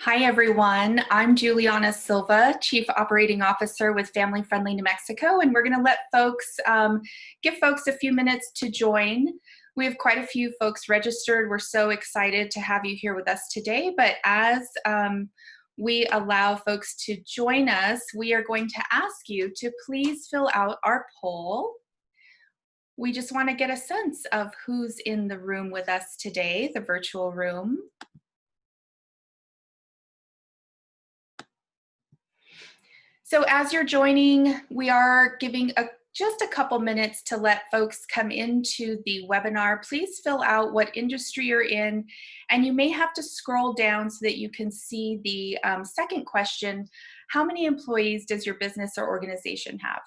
Hi, everyone. I'm Juliana Silva, Chief Operating Officer with Family Friendly New Mexico, and we're going to let folks, give folks a few minutes to join. We have quite a few folks registered. We're so excited to have you here with us today, but as we allow folks to join us, we are going to ask you to please fill out our poll. We just want to get a sense of who's in the room with us today, the virtual room. So as you're joining, we are giving just a couple minutes to let folks come into the webinar. Please fill out what industry you're in, and you may have to scroll down so that you can see the second question: how many employees does your business or organization have?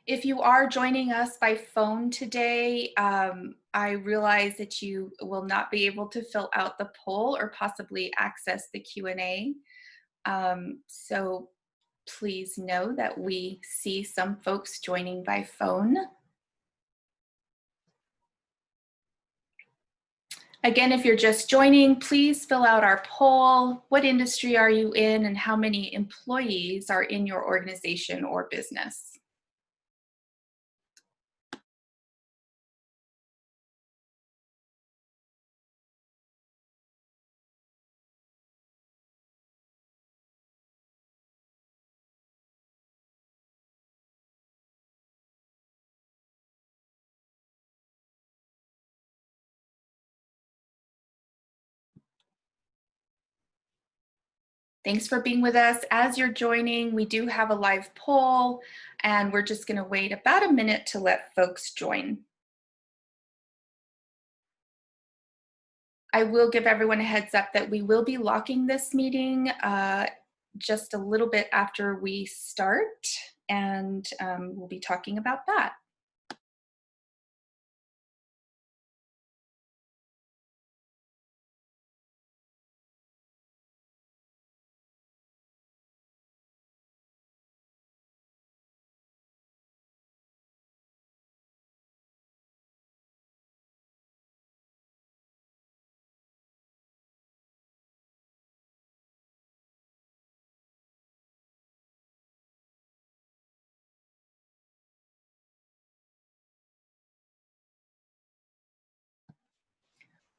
If you are joining us by phone today, I realize that you will not be able to fill out the poll or possibly access the Q&A. So please know that we see some folks joining by phone. Again, if you're just joining, please fill out our poll. What industry are you in, and how many employees are in your organization or business? Thanks for being with us. As you're joining, we do have a live poll, and we're just going to wait about a minute to let folks join. I will give everyone a heads up that we will be locking this meeting just a little bit after we start, and we'll be talking about that.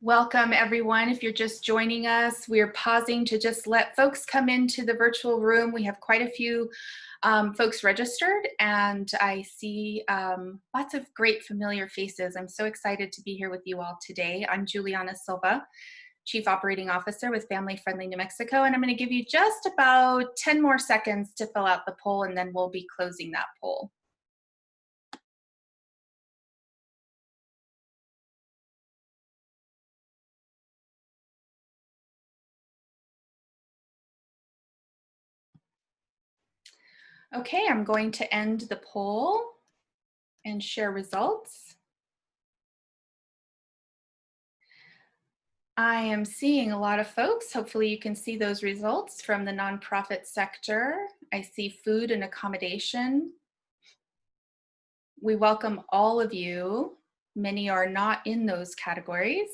Welcome, everyone. If you're just joining us, we're pausing to just let folks come into the virtual room. We have quite a few folks registered, and I see lots of great familiar faces. I'm so excited to be here with you all today. I'm Juliana Silva, Chief Operating Officer with Family Friendly New Mexico, and I'm going to give you just about 10 more seconds to fill out the poll, and then we'll be closing that poll. Okay, I'm going to end the poll and share results. I am seeing a lot of folks. Hopefully you can see those results from the nonprofit sector. I see food and accommodation. We welcome all of you. Many are not in those categories.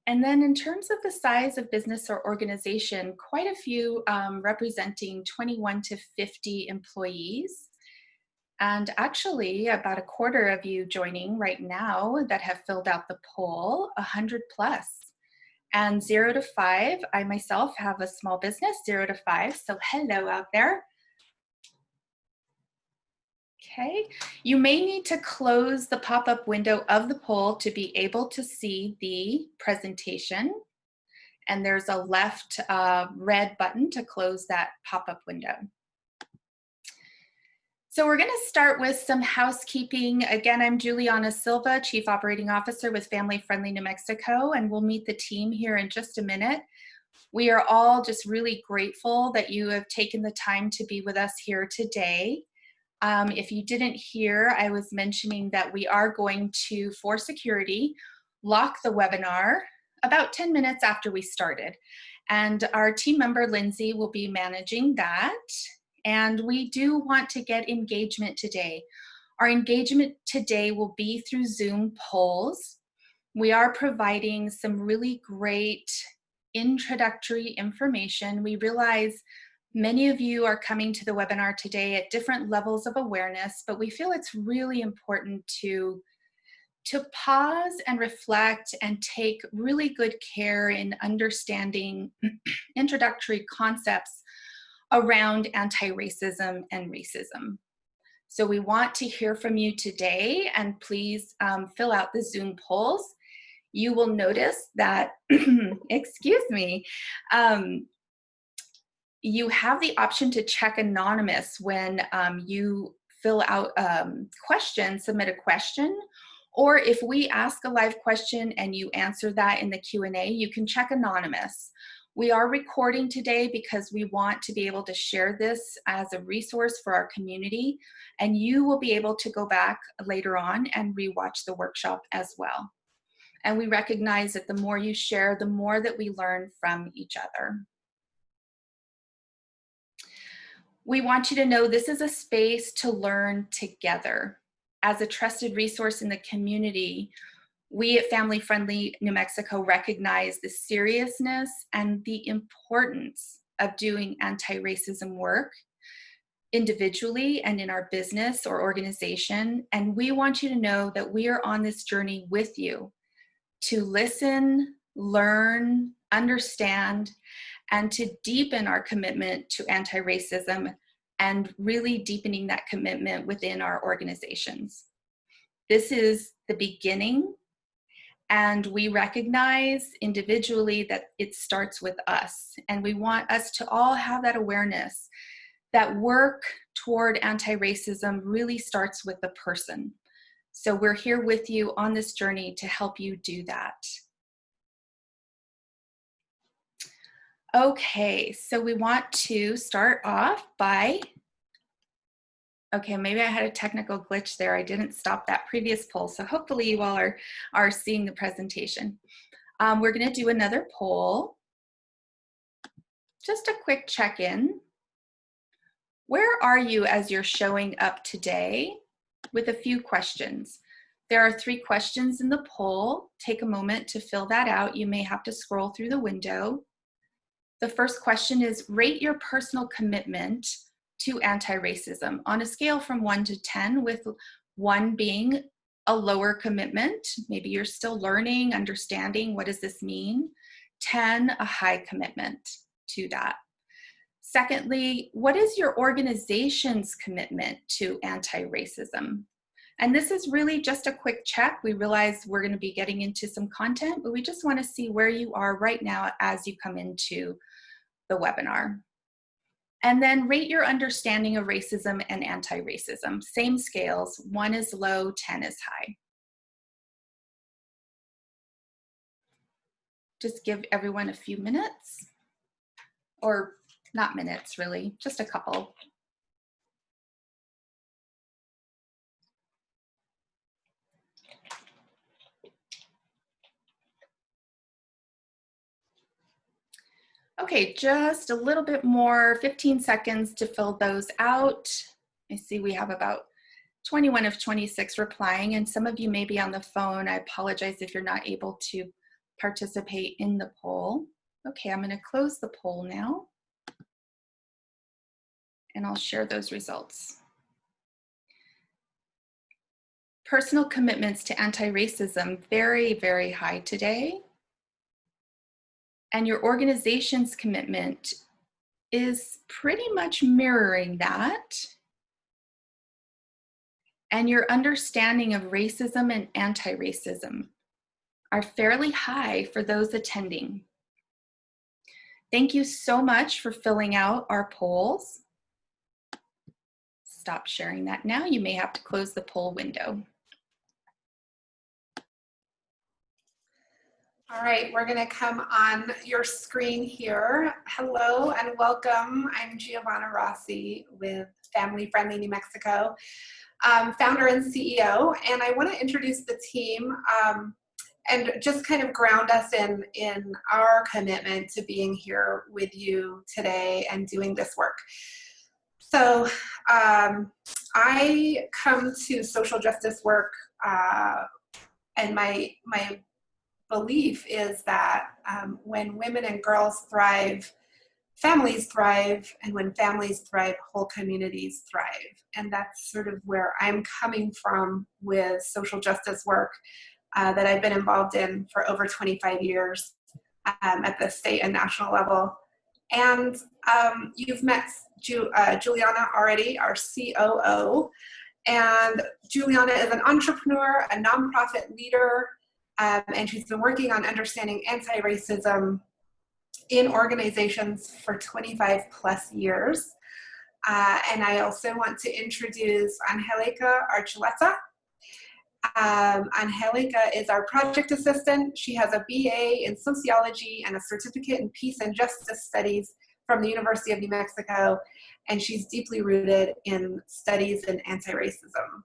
And then in terms of the size of business or organization, quite a few representing 21 to 50 employees. And actually about a quarter of you joining right now that have filled out the poll, 100 plus. And 0 to 5, I myself have a small business, 0 to 5, so hello out there. Okay, you may need to close the pop-up window of the poll to be able to see the presentation. And there's a left red button to close that pop-up window. So we're going to start with some housekeeping. Again, I'm Juliana Silva, Chief Operating Officer with Family Friendly New Mexico, and we'll meet the team here in just a minute. We are all just really grateful that you have taken the time to be with us here today. If you didn't hear, I was mentioning that we are going to, for security, lock the webinar about 10 minutes after we started. And our team member, Lindsay, will be managing that. And we do want to get engagement today. Our engagement today will be through Zoom polls. We are providing some really great introductory information. We realize many of you are coming to the webinar today at different levels of awareness, but we feel it's really important to pause and reflect and take really good care in understanding introductory concepts around anti-racism and racism. So we want to hear from you today, and please fill out the Zoom polls. You will notice that, excuse me, you have the option to check anonymous when you fill out submit a question, or if we ask a live question and you answer that in the Q&A, you can check anonymous. We are recording today because we want to be able to share this as a resource for our community, and you will be able to go back later on and rewatch the workshop as well. And we recognize that the more you share, the more that we learn from each other. We want you to know this is a space to learn together. As a trusted resource in the community, we at Family Friendly New Mexico recognize the seriousness and the importance of doing anti-racism work individually and in our business or organization. And we want you to know that we are on this journey with you to listen, learn, understand, and to deepen our commitment to anti-racism and really deepening that commitment within our organizations. This is the beginning, and we recognize individually that it starts with us, and we want us to all have that awareness that work toward anti-racism really starts with the person. So we're here with you on this journey to help you do that. Okay, so we want to start off by, okay, maybe I had a technical glitch there. I didn't stop that previous poll, so hopefully you all are seeing the presentation. We're gonna do another poll. Just a quick check-in. Where are you as you're showing up today? With a few questions. There are 3 questions in the poll. Take a moment to fill that out. You may have to scroll through the window. The first question is, rate your personal commitment to anti-racism on a scale from 1 to 10, with 1 being a lower commitment. Maybe you're still learning, understanding, what does this mean? 10, a high commitment to that. Secondly, what is your organization's commitment to anti-racism? And this is really just a quick check. We realize we're going to be getting into some content, but we just want to see where you are right now as you come into the webinar. And then rate your understanding of racism and anti-racism. Same scales, 1 is low, 10 is high. Just give everyone a few minutes, or not minutes really, just a couple. Okay, just a little bit more, 15 seconds to fill those out. I see we have about 21 of 26 replying, and some of you may be on the phone. I apologize if you're not able to participate in the poll. Okay, I'm gonna close the poll now, and I'll share those results. Personal commitments to anti-racism, very, very high today. And your organization's commitment is pretty much mirroring that. And your understanding of racism and anti-racism are fairly high for those attending. Thank you so much for filling out our polls. Stop sharing that now. You may have to close the poll window. All right, we're gonna come on your screen here. Hello and welcome. I'm Giovanna Rossi with Family Friendly New Mexico, founder and CEO, and I wanna introduce the team and just kind of ground us in our commitment to being here with you today and doing this work. So I come to social justice work, and my belief is that when women and girls thrive, families thrive, and when families thrive, whole communities thrive. And that's sort of where I'm coming from with social justice work that I've been involved in for over 25 years at the state and national level. And you've met Juliana already, our COO. And Juliana is an entrepreneur, a nonprofit leader, and she's been working on understanding anti-racism in organizations for 25 plus years. And I also want to introduce Angelica Archuleta. Angelica is our project assistant. She has a BA in sociology and a certificate in peace and justice studies from the University of New Mexico, and she's deeply rooted in studies in anti-racism.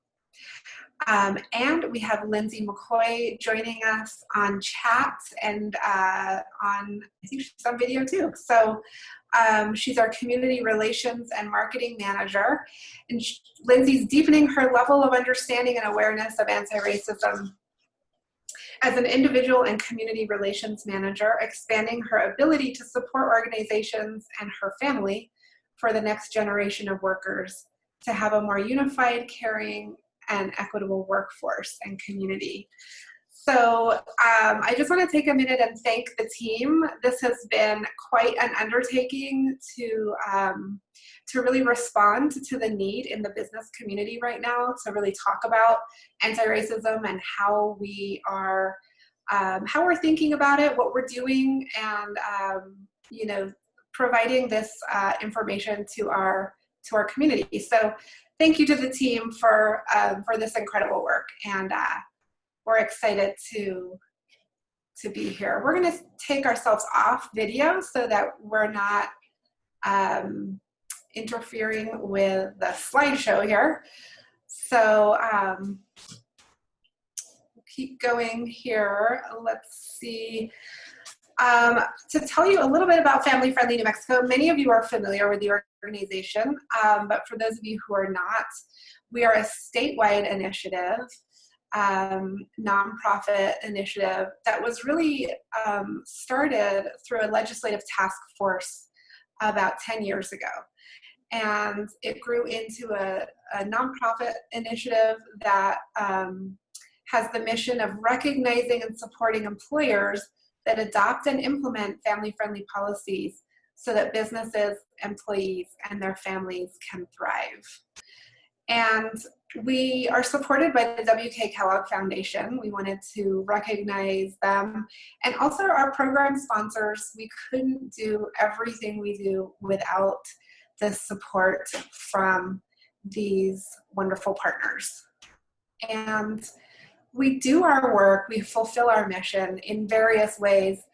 And we have Lindsay McCoy joining us on chat and I think she's on video too. So she's our community relations and marketing manager. And Lindsay's deepening her level of understanding and awareness of anti-racism as an individual and community relations manager, expanding her ability to support organizations and her family for the next generation of workers to have a more unified, caring, and equitable workforce and community. So I just want to take a minute and thank the team. This has been quite an undertaking to really respond to the need in the business community right now, to really talk about anti-racism and how we are, how we're thinking about it, what we're doing, and you know, providing this information to our community. So thank you to the team for this incredible work, and we're excited to be here. We're going to take ourselves off video so that we're not interfering with the slideshow here. So keep going here. Let's see. To tell you a little bit about Family Friendly New Mexico, many of you are familiar with the organization, but for those of you who are not, we are a statewide initiative, nonprofit initiative that was really started through a legislative task force about 10 years ago. And it grew into a nonprofit initiative that has the mission of recognizing and supporting employers that adopt and implement family-friendly policies so that businesses, employees, and their families can thrive. And we are supported by the W.K. Kellogg Foundation. We wanted to recognize them. And also our program sponsors. We couldn't do everything we do without the support from these wonderful partners. And we do our work, we fulfill our mission in various ways.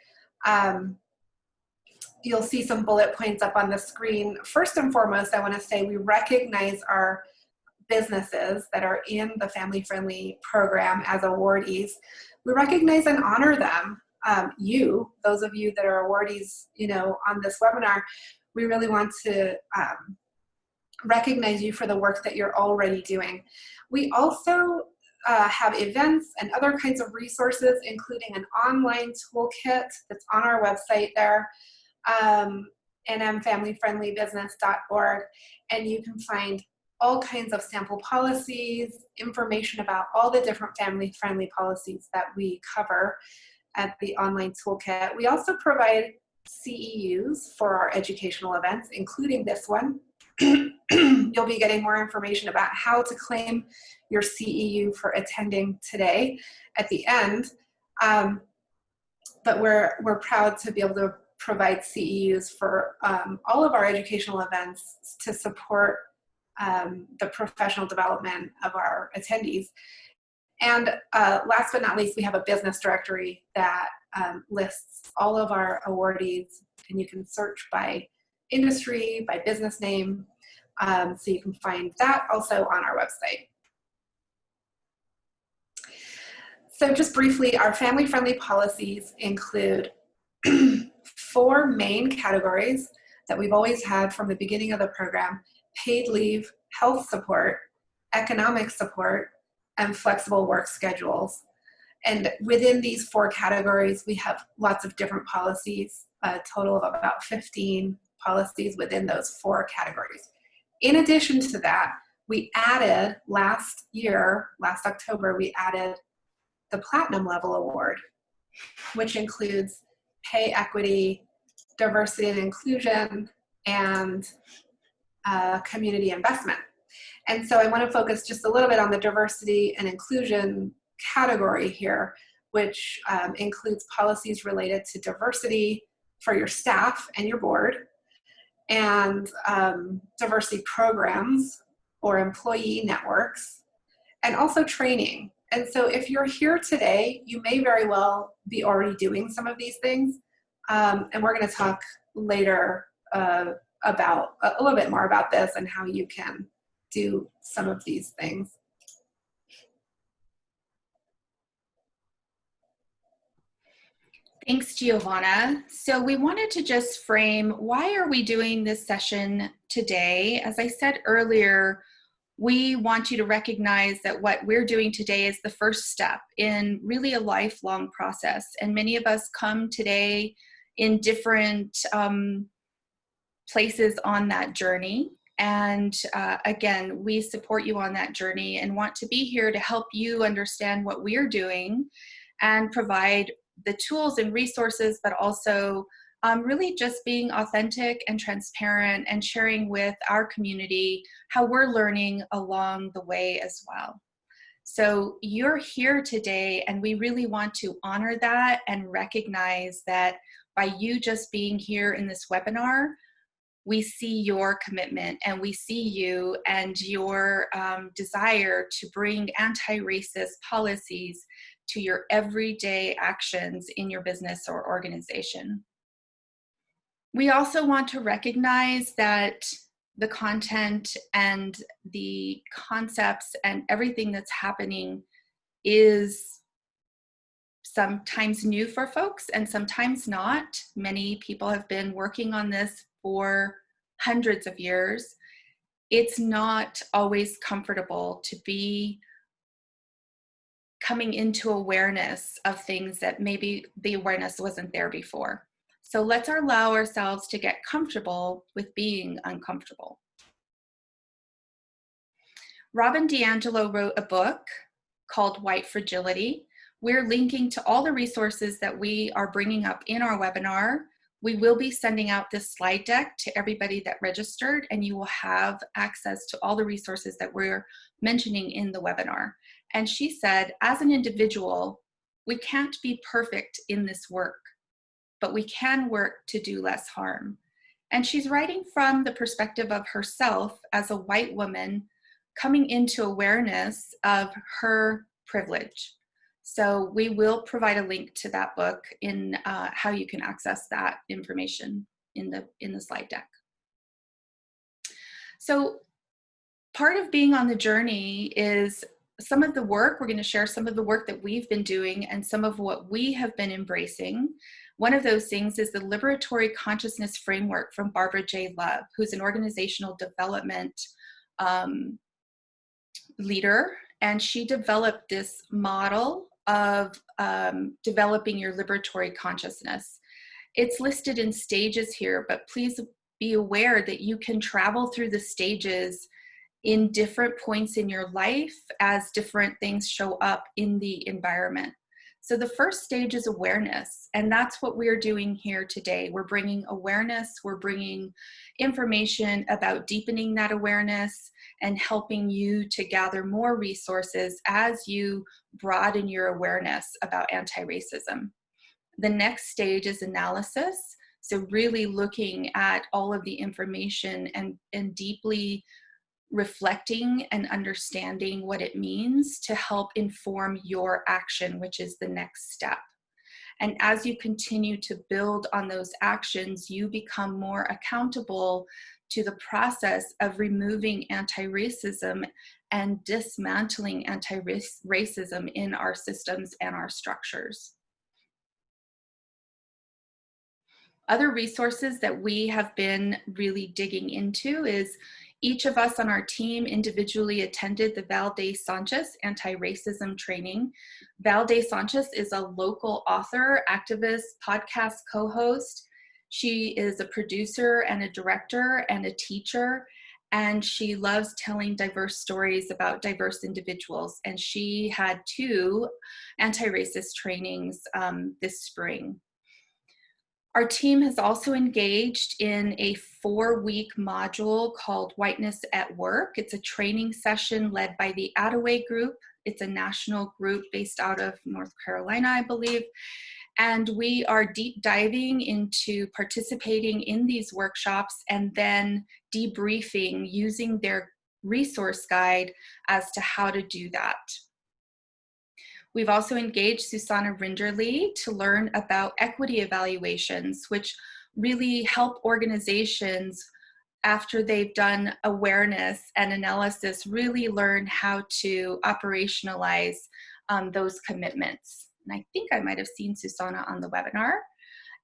You'll see some bullet points up on the screen. First and foremost, I want to say we recognize our businesses that are in the Family Friendly program as awardees. We recognize and honor them. Those of you that are awardees, on this webinar, we really want to recognize you for the work that you're already doing. We also have events and other kinds of resources, including an online toolkit that's on our website there, nmfamilyfriendlybusiness.org, and you can find all kinds of sample policies, information about all the different family-friendly policies that we cover at the online toolkit. We also provide CEUs for our educational events, including this one. You'll be getting more information about how to claim your CEU for attending today at the end. But we're proud to be able to provide CEUs for all of our educational events to support the professional development of our attendees. And last but not least, we have a business directory that lists all of our awardees, and you can search by industry, by business name, so you can find that also on our website. So just briefly, our family-friendly policies include 4 main categories that we've always had from the beginning of the program: paid leave, health support, economic support, and flexible work schedules. And within these 4 categories, we have lots of different policies, a total of about 15 policies within those 4 categories. In addition to that, we added last October, we added the Platinum Level Award, which includes pay equity, diversity and inclusion, and community investment. And so I want to focus just a little bit on the diversity and inclusion category here, which includes policies related to diversity for your staff and your board, and diversity programs or employee networks, and also training. And so if you're here today, you may very well be already doing some of these things. And we're going to talk later about a little bit more about this and how you can do some of these things. Thanks, Giovanna. So we wanted to just frame, why are we doing this session today? As I said earlier, we want you to recognize that what we're doing today is the first step in really a lifelong process. And many of us come today in different places on that journey. And again, we support you on that journey and want to be here to help you understand what we're doing and provide the tools and resources, but also really just being authentic and transparent and sharing with our community how we're learning along the way as well. So you're here today, and we really want to honor that and recognize that by you just being here in this webinar, we see your commitment and we see you and your desire to bring anti-racist policies to your everyday actions in your business or organization. We also want to recognize that the content and the concepts and everything that's happening is sometimes new for folks and sometimes not. Many people have been working on this for hundreds of years. It's not always comfortable to be coming into awareness of things that maybe the awareness wasn't there before. So let's allow ourselves to get comfortable with being uncomfortable. Robin DiAngelo wrote a book called White Fragility. We're linking to all the resources that we are bringing up in our webinar. We will be sending out this slide deck to everybody that registered, and you will have access to all the resources that we're mentioning in the webinar. And she said, as an individual, we can't be perfect in this work, but we can work to do less harm. And she's writing from the perspective of herself as a white woman coming into awareness of her privilege. So we will provide a link to that book in how you can access that information in the slide deck. So part of being on the journey is some of the work. We're going to share some of the work that we've been doing and some of what we have been embracing. One of those things is the Liberatory Consciousness Framework from Barbara J. Love, who's an organizational development leader, and she developed this model of developing your liberatory consciousness. It's listed in stages here, but please be aware that you can travel through the stages in different points in your life as different things show up in the environment. So the first stage is awareness, and that's what we're doing here today. We're bringing awareness, we're bringing information about deepening that awareness and helping you to gather more resources as you broaden your awareness about anti-racism. The next stage is analysis. So really looking at all of the information and deeply reflecting and understanding what it means to help inform your action, which is the next step. And as you continue to build on those actions, you become more accountable to the process of removing anti-racism and dismantling anti-racism in our systems and our structures. Other resources that we have been really digging into is Each of us on our team individually attended the Valde Sanchez Antiracism training. Valde Sanchez is a local author, activist, podcast co-host. She is a producer and a director and a teacher, and she loves telling diverse stories about diverse individuals. And she had 2 anti-racist trainings this spring. Our team has also engaged in a 4-week module called Whiteness at Work. It's a training session led by the Attaway Group. It's a national group based out of North Carolina, I believe. And we are deep diving into participating in these workshops and then debriefing using their resource guide as to how to do that. We've also engaged Susanna Rinderly to learn about equity evaluations, which really help organizations after they've done awareness and analysis really learn how to operationalize those commitments. And I think I might have seen Susanna on the webinar.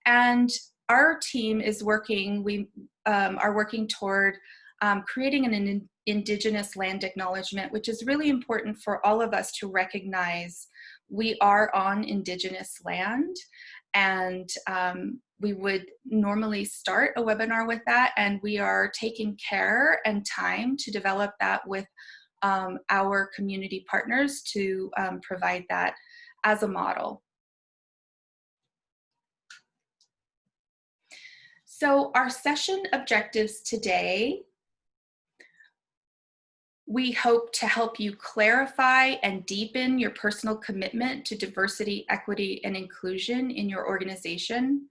And our team is working, we are working toward creating an Indigenous land acknowledgement, which is really important for all of us to recognize we are on Indigenous land. And we would normally start a webinar with that, and we are taking care and time to develop that with our community partners to provide that as a model. So our session objectives today, we hope to help you clarify and deepen your personal commitment to diversity, equity, and inclusion in your organization.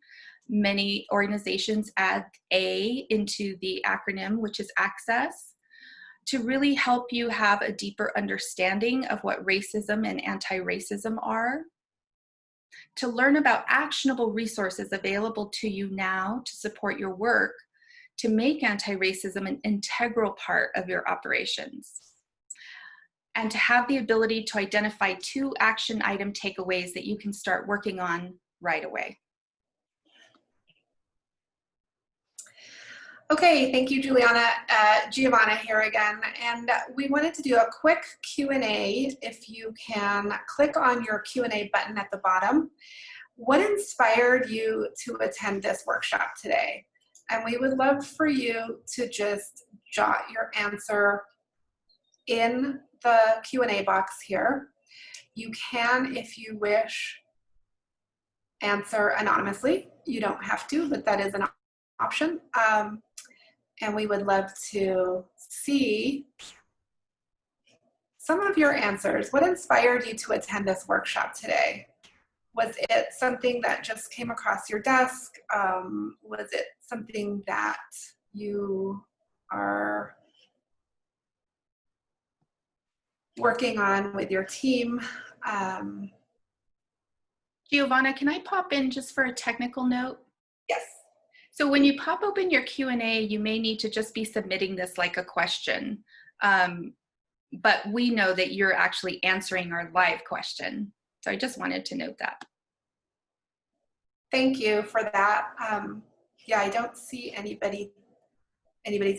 Many organizations add A into the acronym, which is access, to really help you have a deeper understanding of what racism and anti-racism are, to learn about actionable resources available to you now to support your work, to make anti-racism an integral part of your operations, and to have the ability to identify 2 action item takeaways that you can start working on right away. Okay, thank you, Juliana. Giovanna here again, and we wanted to do a quick Q&A. If you can click on your Q&A button at the bottom. What inspired you to attend this workshop today? And we would love for you to just jot your answer in the Q&A box here. You can, if you wish, answer anonymously. You don't have to, but that is an option. And we would love to see some of your answers. What inspired you to attend this workshop today? Was it something that just came across your desk? Was it something that you are working on with your team? Giovanna, can I pop in just for a technical note? Yes. So when you pop open your Q&A, you may need to just be submitting this like a question. But we know that you're actually answering our live question. So I just wanted to note that. Thank you for that. Yeah, I don't see anybody's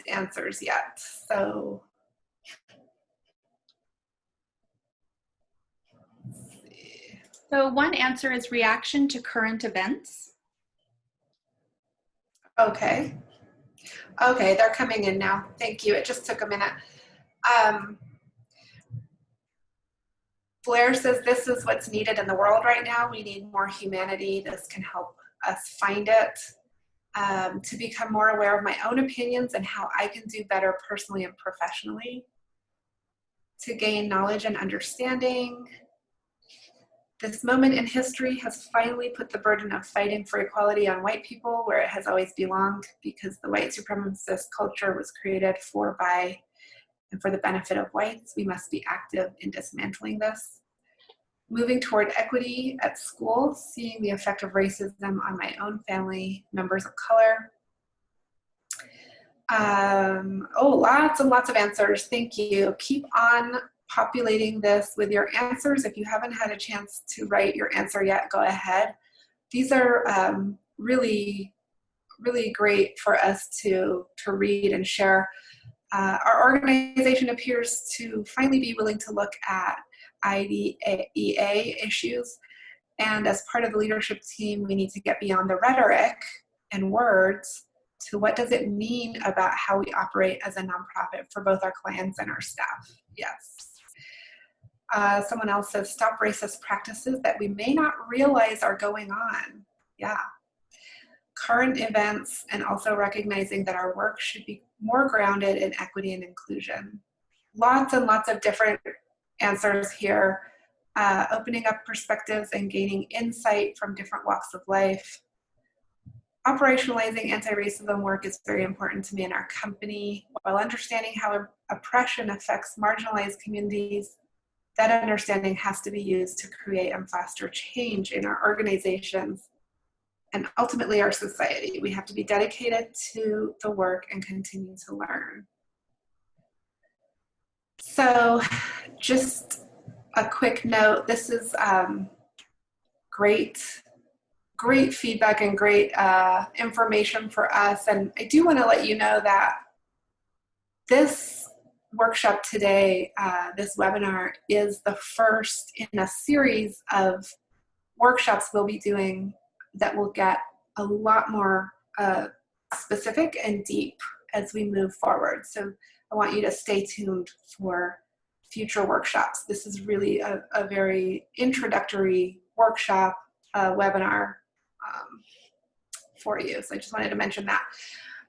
answers yet. So let's see. So one answer is reaction to current events. Okay. Okay, they're coming in now. Thank you. It just took a minute. Blair says this is what's needed in the world right now. We need more humanity. This can help us find it. To become more aware of my own opinions and how I can do better personally and professionally. To gain knowledge and understanding. This moment in history has finally put the burden of fighting for equality on white people where it has always belonged, because the white supremacist culture was created for, by, and for the benefit of whites. We must be active in dismantling this. Moving toward equity at school, seeing the effect of racism on my own family members of color. Oh, lots and lots of answers. Thank you. Keep on populating this with your answers. If you haven't had a chance to write your answer yet, go ahead. These are really, really great for us to read and share. Our organization appears to finally be willing to look at IDEA issues. And as part of the leadership team, we need to get beyond the rhetoric and words to what does it mean about how we operate as a nonprofit for both our clients and our staff. Yes. Someone else says, stop racist practices that we may not realize are going on. Yeah. Current events, and also recognizing that our work should be more grounded in equity and inclusion. Lots and lots of different answers here. Opening up perspectives and gaining insight from different walks of life. Operationalizing anti-racism work is very important to me in our company. While understanding how oppression affects marginalized communities, that understanding has to be used to create and foster change in our organizations and ultimately our society. We have to be dedicated to the work and continue to learn. So just a quick note, this is great feedback and great information for us. And I do want to let you know that this workshop today, this webinar, is the first in a series of workshops we'll be doing that will get a lot more specific and deep as we move forward. So I want you to stay tuned for future workshops. This is really a very introductory workshop webinar for you. So I just wanted to mention that.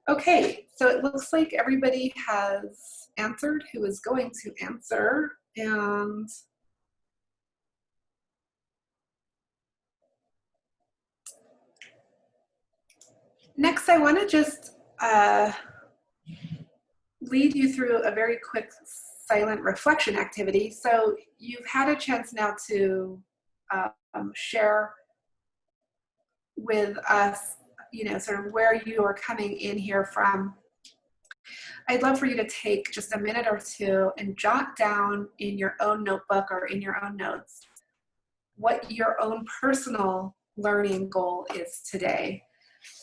Okay, so it looks like everybody has answered who is going to answer. And next, I want to just lead you through a very quick silent reflection activity. So you've had a chance now to share with us, you know, sort of where you are coming in here from. I'd love for you to take just a minute or two and jot down in your own notebook or in your own notes what your own personal learning goal is today.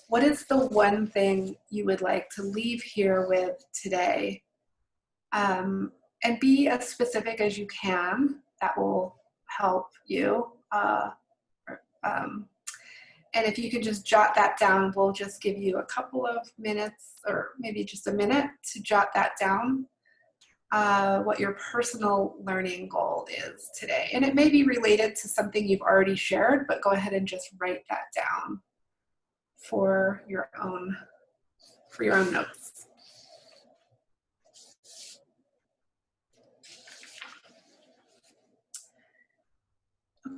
What is the one thing you would like to leave here with today? And be as specific as you can. That will help you. And if you can just jot that down, we'll just give you a couple of minutes or maybe just a minute to jot that down, what your personal learning goal is today. And it may be related to something you've already shared, but go ahead and just write that down for your own notes.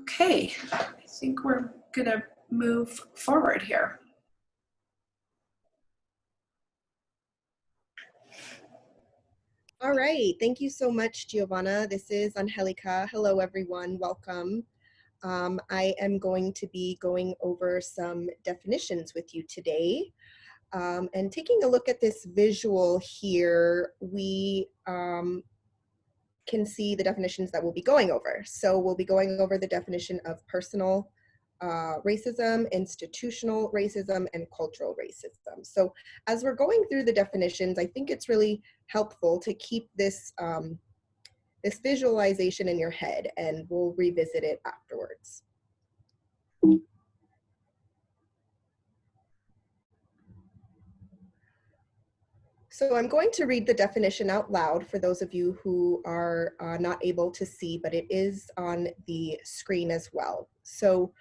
Okay, I think we're gonna move forward here. All right, thank you so much, Giovanna. This is Angelica. Hello, everyone, welcome. I am going to be going over some definitions with you today. And taking a look at this visual here, we can see the definitions that we'll be going over. So we'll be going over the definition of personal racism, institutional racism, and cultural racism. So as we're going through the definitions, I think it's really helpful to keep this, this visualization in your head, and we'll revisit it afterwards. So I'm going to read the definition out loud for those of you who are not able to see, but it is on the screen as well. So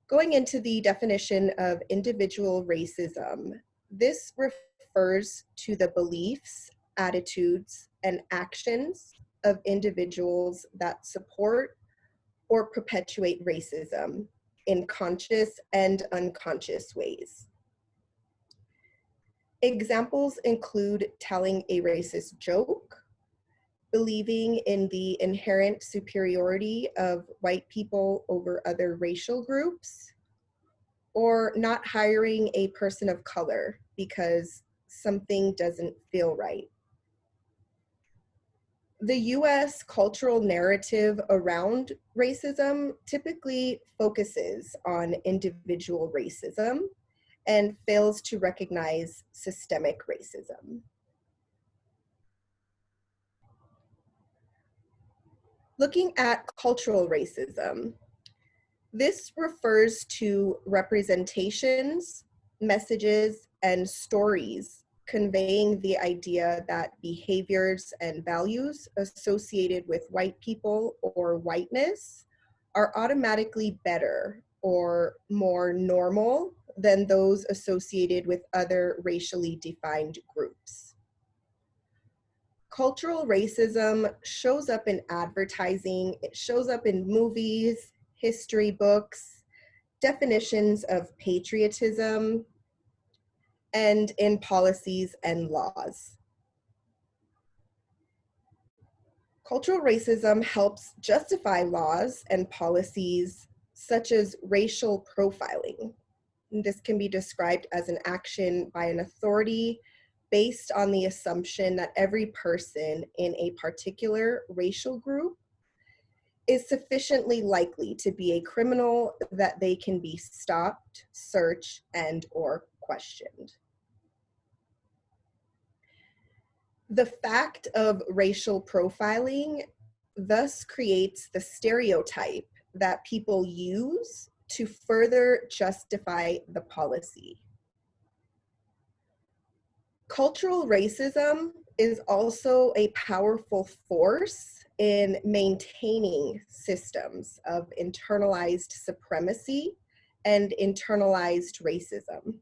going into the definition of individual racism, this refers to the beliefs, attitudes, and actions of individuals that support or perpetuate racism in conscious and unconscious ways. Examples include telling a racist joke, believing in the inherent superiority of white people over other racial groups, or not hiring a person of color because something doesn't feel right. The US cultural narrative around racism typically focuses on individual racism and fails to recognize systemic racism. Looking at cultural racism, this refers to representations, messages, and stories conveying the idea that behaviors and values associated with white people or whiteness are automatically better or more normal than those associated with other racially defined groups. Cultural racism shows up in advertising, it shows up in movies, history books, definitions of patriotism, and in policies and laws. Cultural racism helps justify laws and policies such as racial profiling. And this can be described as an action by an authority based on the assumption that every person in a particular racial group is sufficiently likely to be a criminal that they can be stopped, searched, and or questioned. The fact of racial profiling thus creates the stereotype that people use to further justify the policy. Cultural racism is also a powerful force in maintaining systems of internalized supremacy and internalized racism.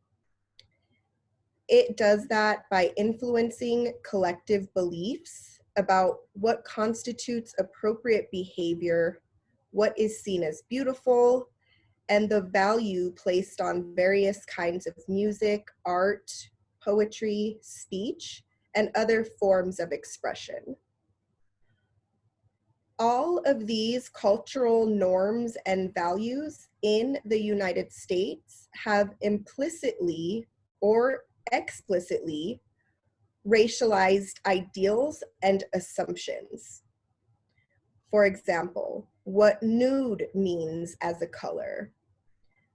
It does that by influencing collective beliefs about what constitutes appropriate behavior, what is seen as beautiful, and the value placed on various kinds of music, art, poetry, speech, and other forms of expression. All of these cultural norms and values in the United States have implicitly or explicitly racialized ideals and assumptions. For example, what nude means as a color,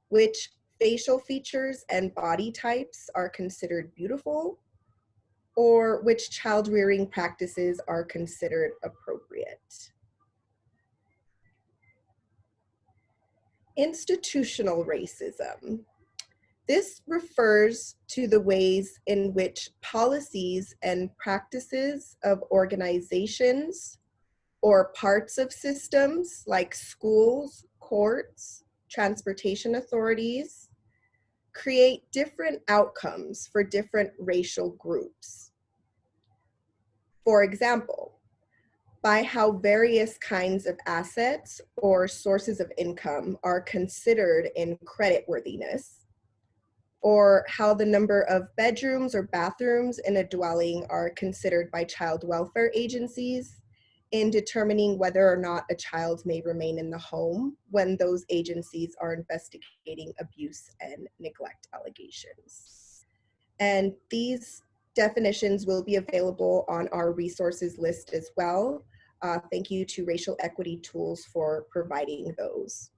which facial features and body types are considered beautiful, or which child rearing practices are considered appropriate. Institutional racism. This refers to the ways in which policies and practices of organizations or parts of systems like schools, courts, transportation authorities, create different outcomes for different racial groups. For example, by how various kinds of assets or sources of income are considered in creditworthiness, or how the number of bedrooms or bathrooms in a dwelling are considered by child welfare agencies in determining whether or not a child may remain in the home when those agencies are investigating abuse and neglect allegations. And these definitions will be available on our resources list as well. Thank you to Racial Equity Tools for providing those.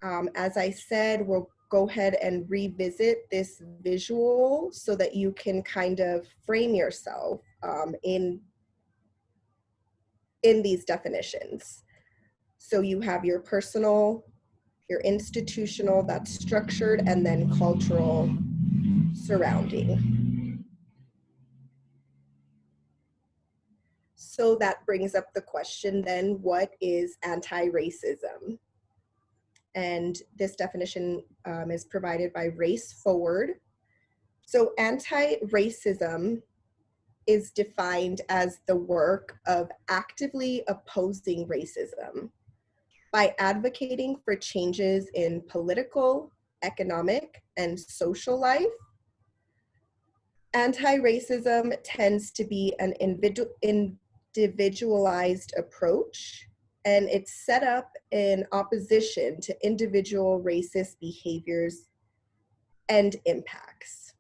As I said, we'll go ahead and revisit this visual so that you can kind of frame yourself in these definitions. So you have your personal, your institutional, that's structured, and then cultural surrounding. So that brings up the question then, what is anti-racism? And this definition is provided by Race Forward. So anti-racism is defined as the work of actively opposing racism by advocating for changes in political, economic, and social life. Anti-racism tends to be an individualized approach, and it's set up in opposition to individual racist behaviors and impacts.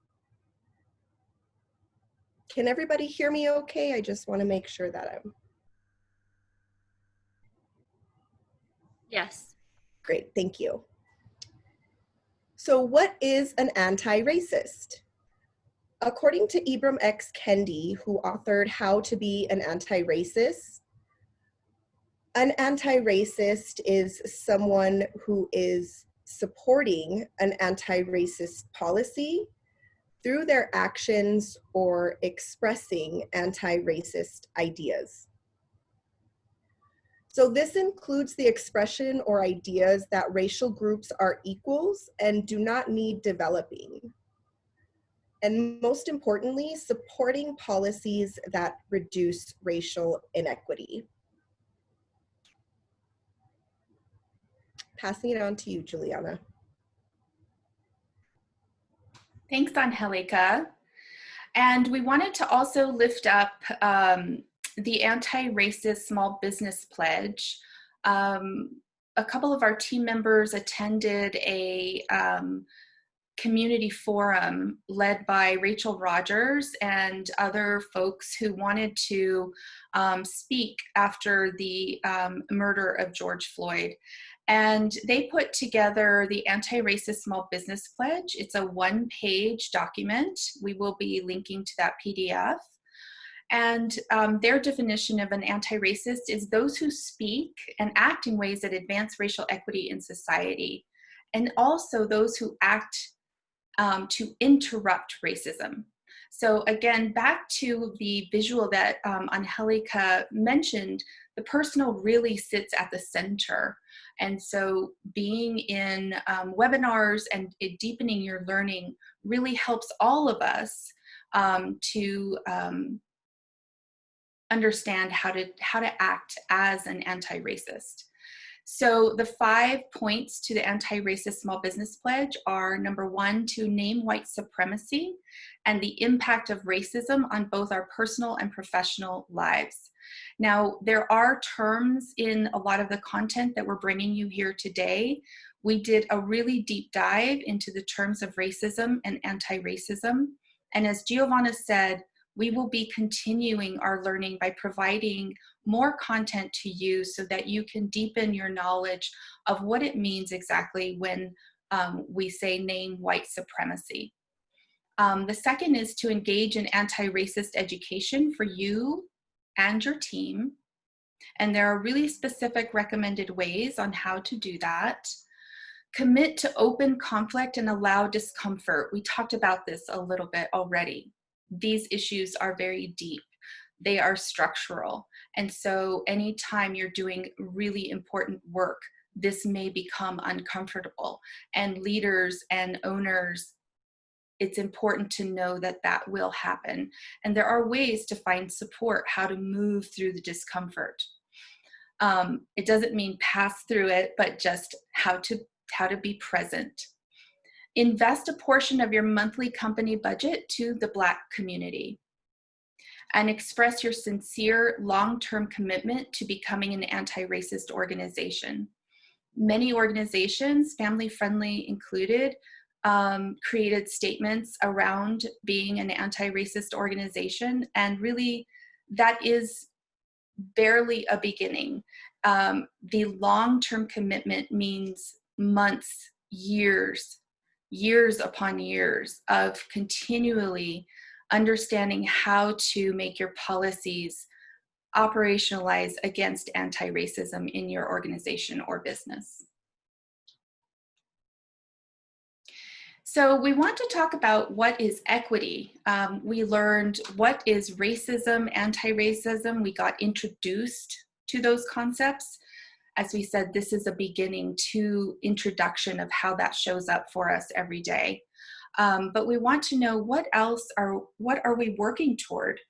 Can everybody hear me okay? I just want to make sure that I'm... Yes. Great, thank you. So what is an anti-racist? According to Ibram X. Kendi, who authored How to Be an Anti-Racist, An anti-racist is someone who is supporting an anti-racist policy through their actions or expressing anti-racist ideas. So this includes the expression or ideas that racial groups are equals and do not need developing. And most importantly, supporting policies that reduce racial inequity. Passing it on to you, Juliana. Thanks, Angelica. And we wanted to also lift up the Anti-Racist Small Business Pledge. A couple of our team members attended a community forum led by Rachel Rogers and other folks who wanted to speak after the murder of George Floyd. And they put together the Anti-Racist Small Business Pledge. It's a one-page document. We will be linking to that PDF. And their definition of an anti-racist is those who speak and act in ways that advance racial equity in society, and also those who act to interrupt racism. So again, back to the visual that Angelica mentioned, the personal really sits at the center. And so being in webinars and deepening your learning really helps all of us to understand how to act as an anti-racist. So the 5 points to the Anti-Racist Small Business Pledge are: number 1, to name white supremacy and the impact of racism on both our personal and professional lives. Now, there are terms in a lot of the content that we're bringing you here today. We did a really deep dive into the terms of racism and anti-racism. And as Giovanna said, we will be continuing our learning by providing more content to you so that you can deepen your knowledge of what it means exactly when we say name white supremacy. The second is to engage in anti-racist education for you and your team. And there are really specific recommended ways on how to do that. Commit to open conflict and allow discomfort. We talked about this a little bit already. These issues are very deep. They are structural. And so anytime you're doing really important work, this may become uncomfortable. And leaders and owners, it's important to know that that will happen. And there are ways to find support, how to move through the discomfort. It doesn't mean pass through it, but just how to be present. Invest a portion of your monthly company budget to the Black community, and express your sincere long-term commitment to becoming an anti-racist organization. Many organizations, family-friendly included, created statements around being an anti-racist organization, and really that is barely a beginning. The long-term commitment means months, years upon years of continually understanding how to make your policies operationalize against anti-racism in your organization or business. So we want to talk about what is equity. We learned what is racism, anti-racism. We got introduced to those concepts. As we said, this is a beginning to introduction of how that shows up for us every day. But we want to know what are we working toward?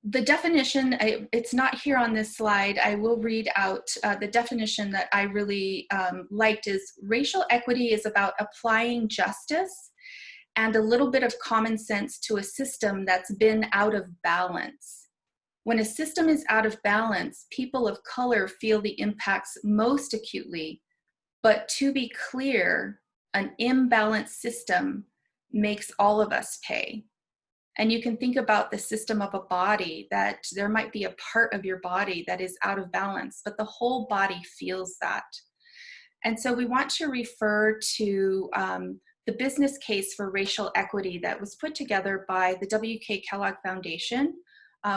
The definition, it's not here on this slide. I will read out the definition that I really liked is: racial equity is about applying justice and a little bit of common sense to a system that's been out of balance. When a system is out of balance, people of color feel the impacts most acutely. But to be clear, an imbalanced system makes all of us pay. And you can think about the system of a body, that there might be a part of your body that is out of balance, but the whole body feels that. And so we want to refer to the business case for racial equity that was put together by the W.K. Kellogg Foundation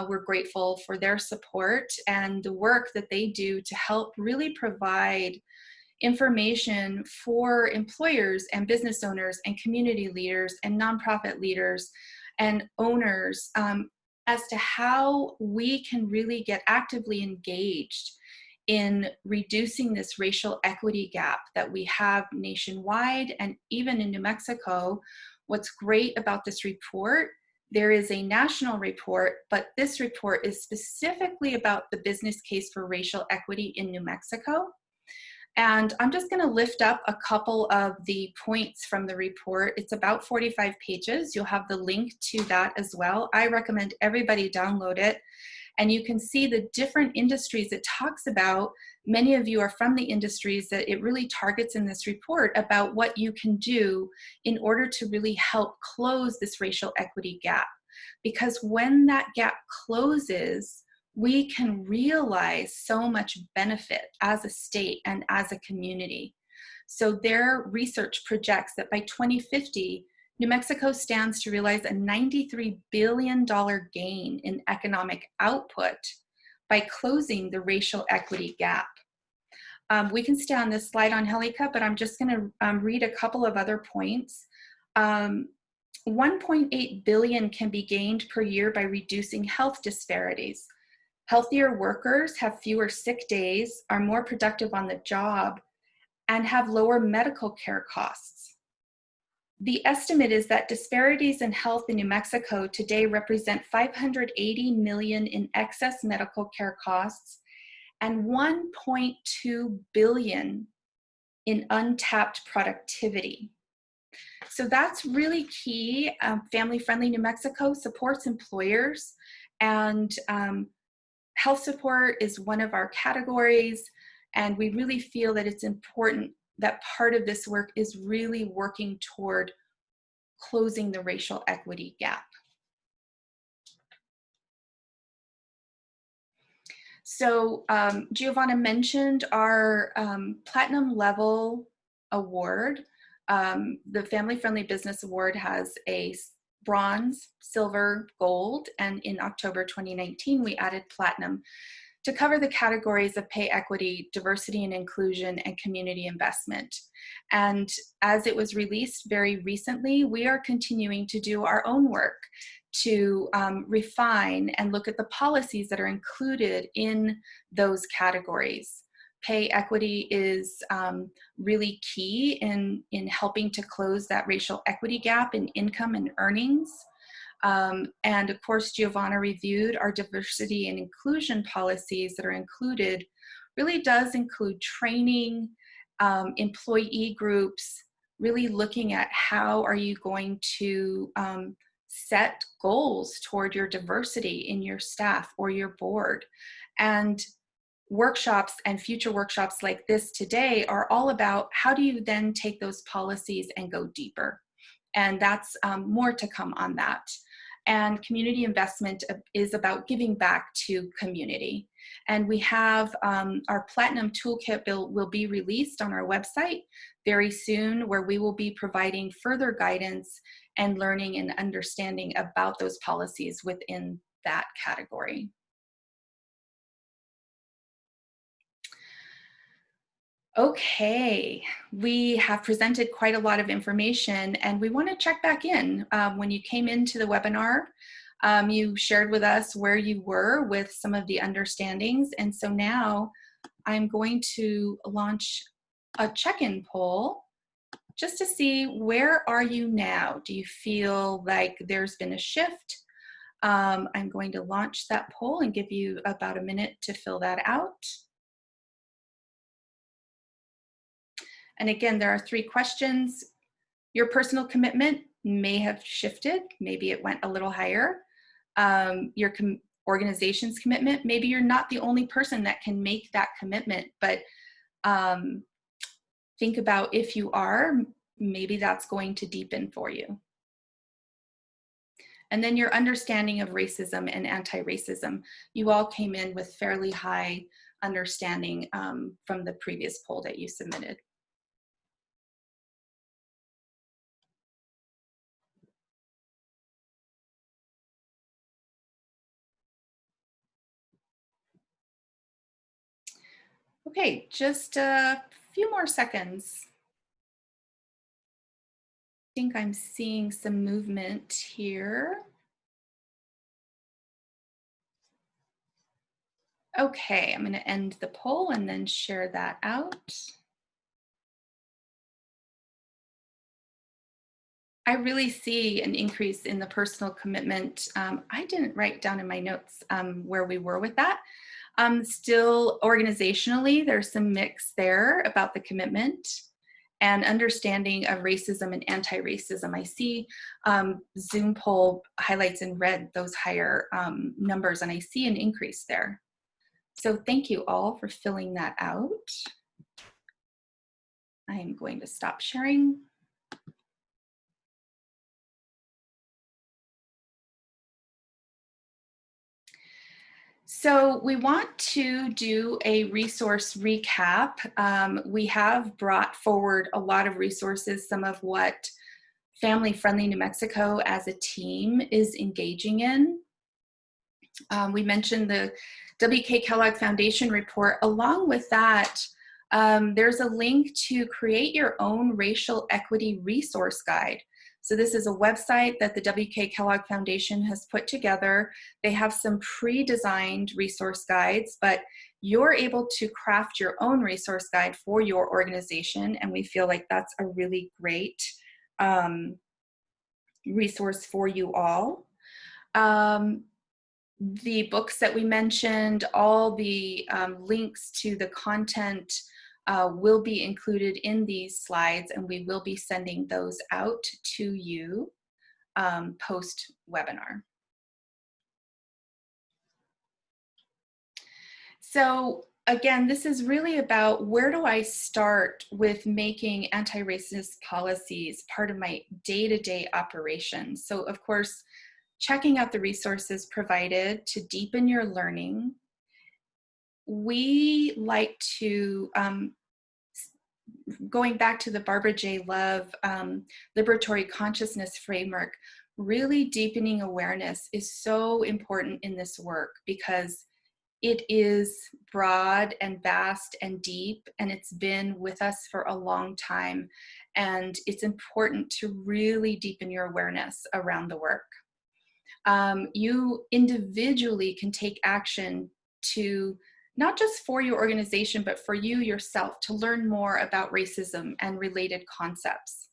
We're grateful for their support and the work that they do to help really provide information for employers and business owners and community leaders and nonprofit leaders and owners as to how we can really get actively engaged in reducing this racial equity gap that we have nationwide and even in New Mexico. What's great about this report, there is a national report, but this report is specifically about the business case for racial equity in New Mexico. And I'm just going to lift up a couple of the points from the report. It's about 45 pages. You'll have the link to that as well. I recommend everybody download it. And you can see the different industries it talks about. Many of you are from the industries that it really targets in this report about what you can do in order to really help close this racial equity gap. Because when that gap closes, we can realize so much benefit as a state and as a community. So their research projects that by 2050, New Mexico stands to realize a $93 billion gain in economic output by closing the racial equity gap. We can stay on this slide on Helica, but I'm just going to read a couple of other points. 1.8 billion can be gained per year by reducing health disparities. Healthier workers have fewer sick days, are more productive on the job, and have lower medical care costs. The estimate is that disparities in health in New Mexico today represent $580 million in excess medical care costs and $1.2 billion in untapped productivity. So that's really key. Family Friendly New Mexico supports employers, and health support is one of our categories, and we really feel that it's important that part of this work is really working toward closing the racial equity gap. So Giovanna mentioned our platinum level award. The Family Friendly Business Award has a bronze, silver, gold, and in October 2019, we added platinum to cover the categories of pay equity, diversity and inclusion, and community investment. And as it was released very recently, we are continuing to do our own work to refine and look at the policies that are included in those categories. Pay equity is really key in helping to close that racial equity gap in income and earnings. And of course, Giovanna reviewed our diversity and inclusion policies that are included, really does include training, employee groups, really looking at how are you going to set goals toward your diversity in your staff or your board. And workshops and future workshops like this today are all about how do you then take those policies and go deeper. And that's more to come on that. And community investment is about giving back to community. And we have our Platinum Toolkit will be released on our website very soon, where we will be providing further guidance and learning and understanding about those policies within that category. Okay, we have presented quite a lot of information, and we want to check back in. When you came into the webinar, you shared with us where you were with some of the understandings, and so now I'm going to launch a check-in poll just to see where are you now. Do you feel like there's been a shift? I'm going to launch that poll and give you about a minute to fill that out. And again, there are 3 questions. Your personal commitment may have shifted. Maybe it went a little higher. Your organization's commitment, maybe you're not the only person that can make that commitment, but think about if you are, maybe that's going to deepen for you. And then your understanding of racism and anti-racism. You all came in with fairly high understanding from the previous poll that you submitted. Okay, just a few more seconds. I think I'm seeing some movement here. Okay, I'm going to end the poll and then share that out. I really see an increase in the personal commitment. I didn't write down in my notes where we were with that. Still, organizationally, there's some mix there about the commitment and understanding of racism and anti-racism. I see Zoom poll highlights in red those higher numbers, and I see an increase there. So thank you all for filling that out. I am going to stop sharing. So we want to do a resource recap. We have brought forward a lot of resources, some of what Family Friendly New Mexico as a team is engaging in. We mentioned the W.K. Kellogg Foundation report. Along with that, there's a link to create your own racial equity resource guide. So this is a website that the W.K. Kellogg Foundation has put together. They have some pre-designed resource guides, but you're able to craft your own resource guide for your organization, and we feel like that's a really great resource for you all. The books that we mentioned, all the links to the content will be included in these slides, and we will be sending those out to you post-webinar. So again, this is really about where do I start with making anti-racist policies part of my day-to-day operations. So of course, checking out the resources provided to deepen your learning. We like to, going back to the Barbara J. Love Liberatory Consciousness Framework, really deepening awareness is so important in this work because it is broad and vast and deep, and it's been with us for a long time. And it's important to really deepen your awareness around the work. You individually can take action to not just for your organization, but for you yourself to learn more about racism and related concepts.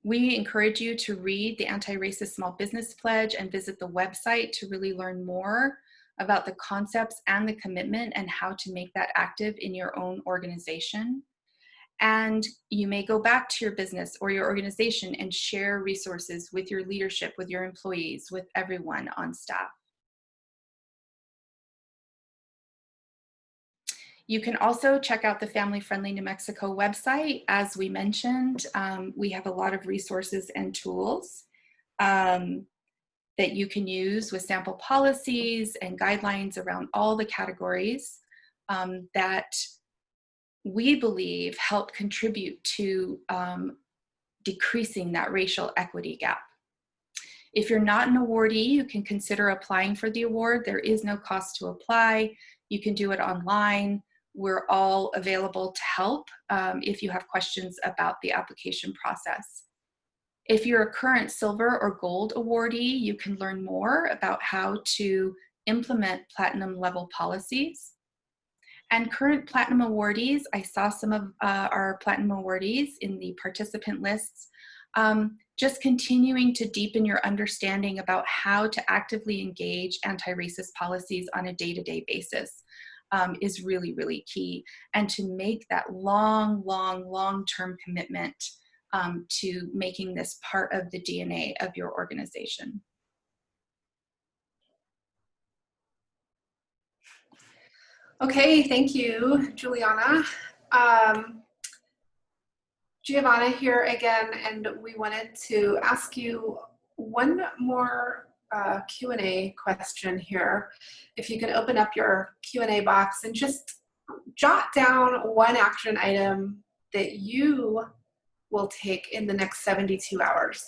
We encourage you to read the Anti-Racist Small Business Pledge and visit the website to really learn more about the concepts and the commitment and how to make that active in your own organization. And you may go back to your business or your organization and share resources with your leadership, with your employees, with everyone on staff. You can also check out the Family Friendly New Mexico website. As we mentioned, we have a lot of resources and tools that you can use with sample policies and guidelines around all the categories that we believe help contribute to decreasing that racial equity gap. If you're not an awardee, you can consider applying for the award. There is no cost to apply. You can do it online. We're all available to help if you have questions about the application process. If you're a current silver or gold awardee, you can learn more about how to implement platinum level policies. And current platinum awardees, I saw some of our platinum awardees in the participant lists, just continuing to deepen your understanding about how to actively engage anti-racist policies on a day-to-day basis is really, really key. And to make that long-term commitment to making this part of the DNA of your organization. Okay, thank you, Juliana. Giovanna here again, and we wanted to ask you one more Q&A question here. If you could open up your Q&A box and just jot down one action item that you will take in the next 72 hours.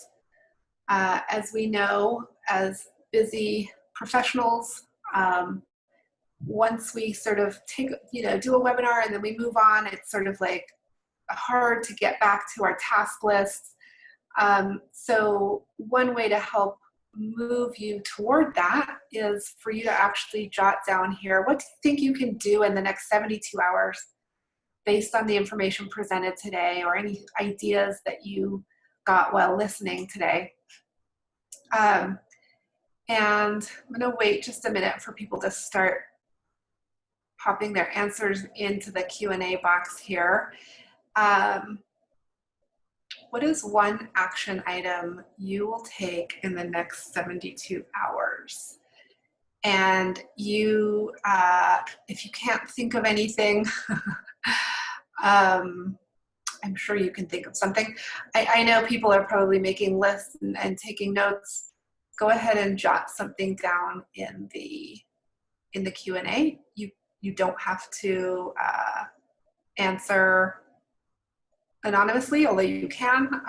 As we know, as busy professionals, once we sort of do a webinar and then we move on, it's sort of like hard to get back to our task lists. So one way to help move you toward that is for you to actually jot down here, what do you think you can do in the next 72 hours based on the information presented today, or any ideas that you got while listening today. And I'm gonna wait just a minute for people to start popping their answers into the Q&A box here. What is one action item you will take in the next 72 hours? And you, if you can't think of anything, I'm sure you can think of something. I know people are probably making lists and taking notes. Go ahead and jot something down in the Q&A. You don't have to answer anonymously, although you can.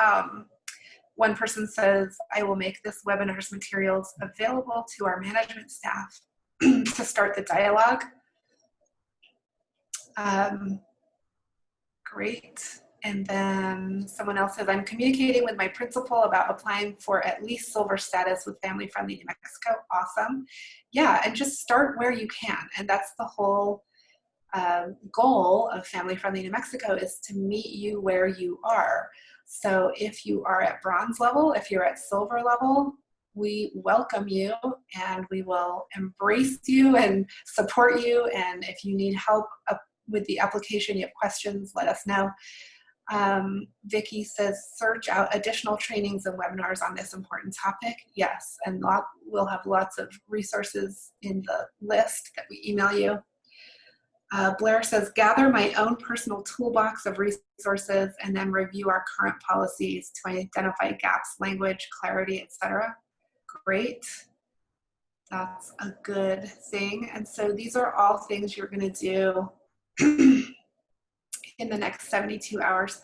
One person says, I will make this webinar's materials available to our management staff to start the dialogue. Great. And then someone else says, I'm communicating with my principal about applying for at least silver status with Family Friendly New Mexico. Awesome. Yeah, and just start where you can. And that's the whole goal of Family Friendly New Mexico, is to meet you where you are. So if you are at bronze level, if you're at silver level, we welcome you and we will embrace you and support you. And if you need help with the application, you have questions, let us know. Vicki says, search out additional trainings and webinars on this important topic. Yes, and we'll have lots of resources in the list that we email you. Blair says, gather my own personal toolbox of resources and then review our current policies to identify gaps, language, clarity, etc. Great. That's a good thing. And so these are all things you're going to do in the next 72 hours.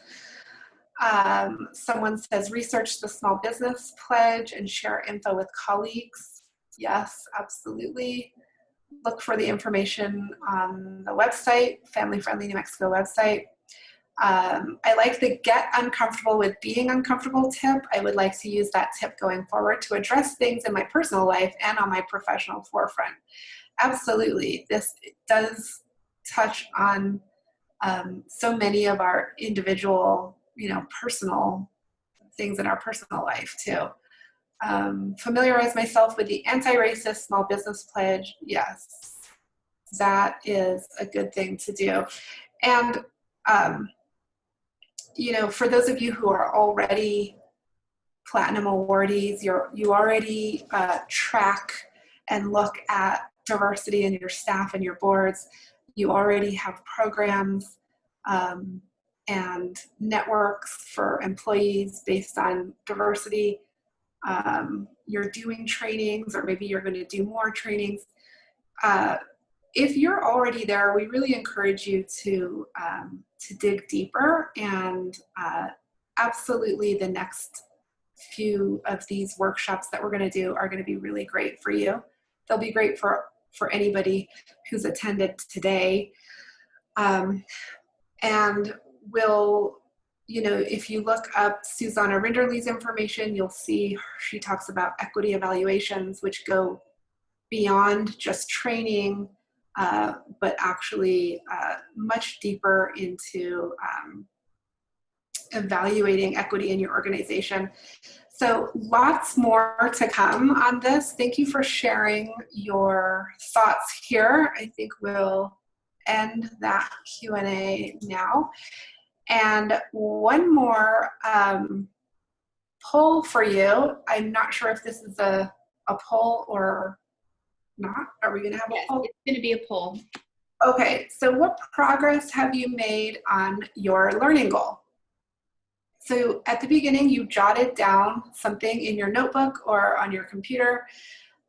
Someone says, research the small business pledge and share info with colleagues. Yes, absolutely. Look for the information on the website, Family Friendly New Mexico website. I like the get uncomfortable with being uncomfortable tip. I would like to use that tip going forward to address things in my personal life and on my professional forefront. Absolutely. This does touch on so many of our individual, personal things in our personal life too. Familiarize myself with the anti-racist small business pledge. Yes, that is a good thing to do. And, for those of you who are already platinum awardees, you already track and look at diversity in your staff and your boards. You already have programs and networks for employees based on diversity. You're doing trainings, or maybe you're going to do more trainings. If you're already there, we really encourage you to dig deeper, and absolutely the next few of these workshops that we're going to do are going to be really great for you. They'll be great for anybody who's attended today. And we'll, if you look up Susanna Rinderly's information, you'll see she talks about equity evaluations, which go beyond just training, but actually much deeper into evaluating equity in your organization. So lots more to come on this. Thank you for sharing your thoughts here. I think we'll end that Q&A now. And one more poll for you. I'm not sure if this is a poll or not. Are we going to have a poll? It's going to be a poll. Okay, so what progress have you made on your learning goal? So at the beginning, you jotted down something in your notebook or on your computer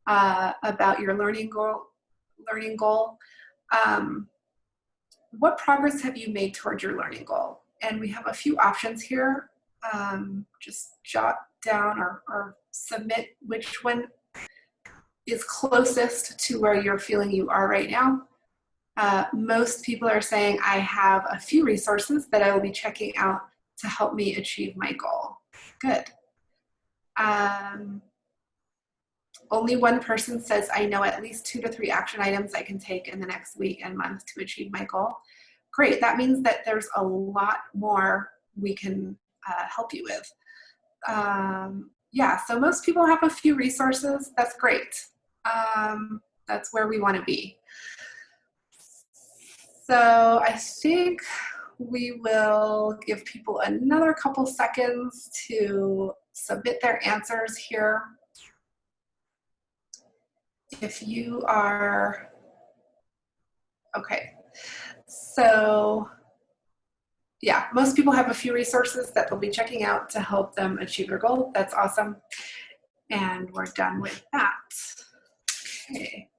about your learning goal. What progress have you made towards your learning goal? And we have a few options here. Just jot down or submit which one is closest to where you're feeling you are right now. Most people are saying, I have a few resources that I will be checking out to help me achieve my goal. Good. Only one person says, I know at least 2 to 3 action items I can take in the next week and month to achieve my goal. Great, that means that there's a lot more we can help you with. Yeah, so most people have a few resources. That's great. That's where we want to be. So I think we will give people another couple seconds to submit their answers here. If you are, okay, so yeah, most people have a few resources that they'll be checking out to help them achieve their goal. That's awesome. And we're done with that. Okay.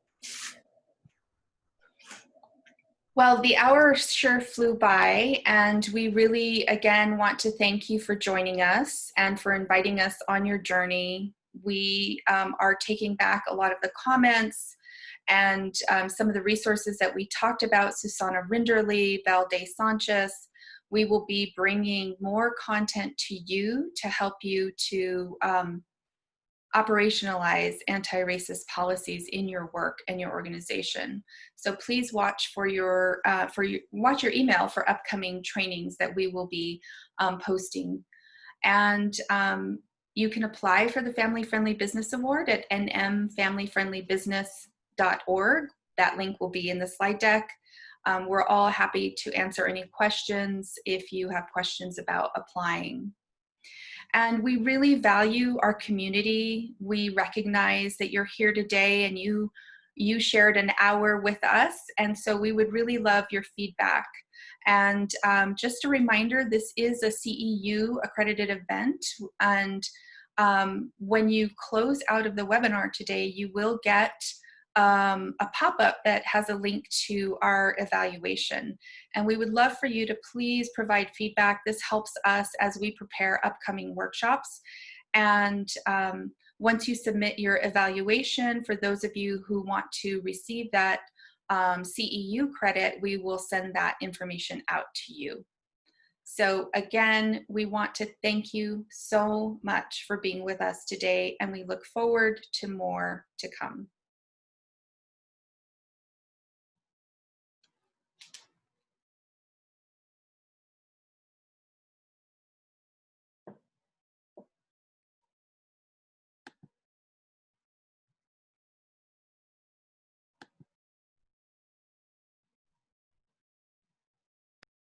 Well, the hour sure flew by, and we really, again, want to thank you for joining us and for inviting us on your journey. We are taking back a lot of the comments and some of the resources that we talked about, Susana Rinderly, Valde Sanchez. We will be bringing more content to you to help you to operationalize anti-racist policies in your work and your organization. So please watch for your watch your email for upcoming trainings that we will be posting. And you can apply for the Family Friendly Business Award at nmfamilyfriendlybusiness.org. That link will be in the slide deck. We're all happy to answer any questions if you have questions about applying. And we really value our community. We recognize that you're here today and you shared an hour with us. And so we would really love your feedback. And just a reminder, this is a CEU accredited event. And when you close out of the webinar today, you will get a pop-up that has a link to our evaluation. And we would love for you to please provide feedback. This helps us as we prepare upcoming workshops. And once you submit your evaluation, for those of you who want to receive that CEU credit, we will send that information out to you. So again, we want to thank you so much for being with us today, and we look forward to more to come.